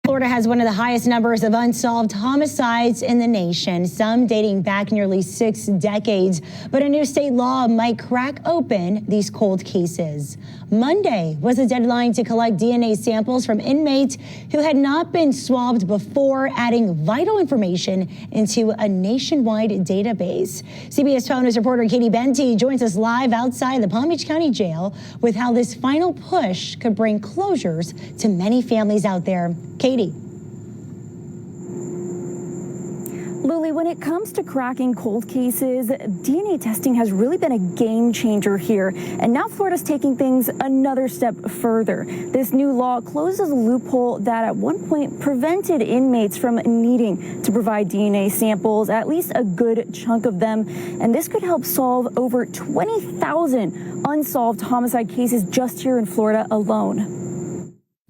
Florida has one of the highest numbers of unsolved homicides in the nation, some dating back nearly 6 decades. But a new state law might crack open these cold cases. Monday was a deadline to collect DNA samples from inmates who had not been swabbed before, adding vital information into a nationwide database. CBS 12 News reporter Katie Benty joins us live outside the Palm Beach County Jail with how this final push could bring closures to many families out there. Katie. Lily, when it comes to cracking cold cases, DNA testing has really been a game changer here. And now Florida's taking things another step further. This new law closes a loophole that at one point prevented inmates from needing to provide DNA samples, at least a good chunk of them. And this could help solve over 20,000 unsolved homicide cases just here in Florida alone.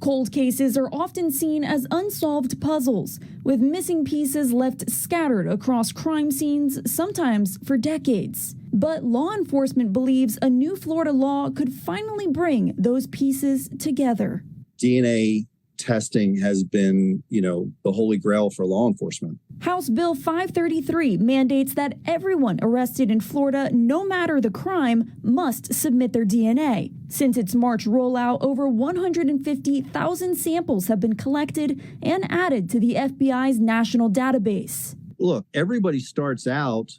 Cold cases are often seen as unsolved puzzles, with missing pieces left scattered across crime scenes, sometimes for decades. But law enforcement believes a new Florida law could finally bring those pieces together. DNA testing has been, the holy grail for law enforcement. House Bill 533 mandates that everyone arrested in Florida, no matter the crime, must submit their DNA. Since its March rollout, over 150,000 samples have been collected and added to the FBI's national database. Look, everybody starts out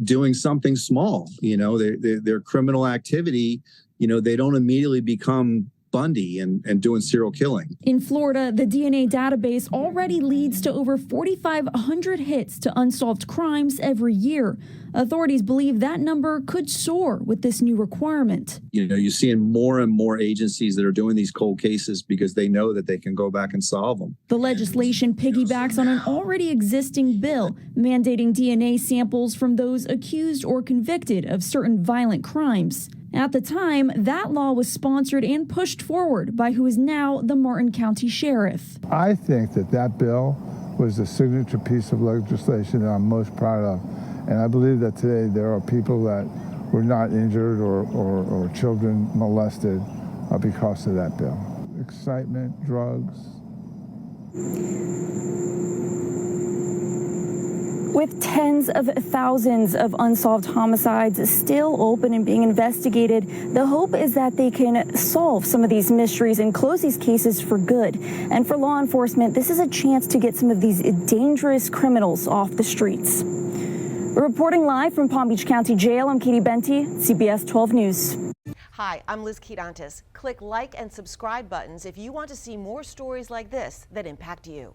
doing something small. Their criminal activity, they don't immediately become Bundy and doing serial killing. In Florida, the DNA database already leads to over 4,500 hits to unsolved crimes every year. Authorities believe that number could soar with this new requirement. You're seeing more and more agencies that are doing these cold cases because they know that they can go back and solve them. The legislation piggybacks on an already existing bill mandating DNA samples from those accused or convicted of certain violent crimes. At the time, that law was sponsored and pushed forward by who is now the Martin County Sheriff. I think that bill was the signature piece of legislation that I'm most proud of. And I believe that today there are people that were not injured or children molested because of that bill. Excitement, drugs. With tens of thousands of unsolved homicides still open and being investigated, the hope is that they can solve some of these mysteries and close these cases for good. And for law enforcement, this is a chance to get some of these dangerous criminals off the streets. Reporting live from Palm Beach County Jail, I'm Katie Benty, CBS 12 News. Hi, I'm Liz Quirantes. Click like and subscribe buttons if you want to see more stories like this that impact you.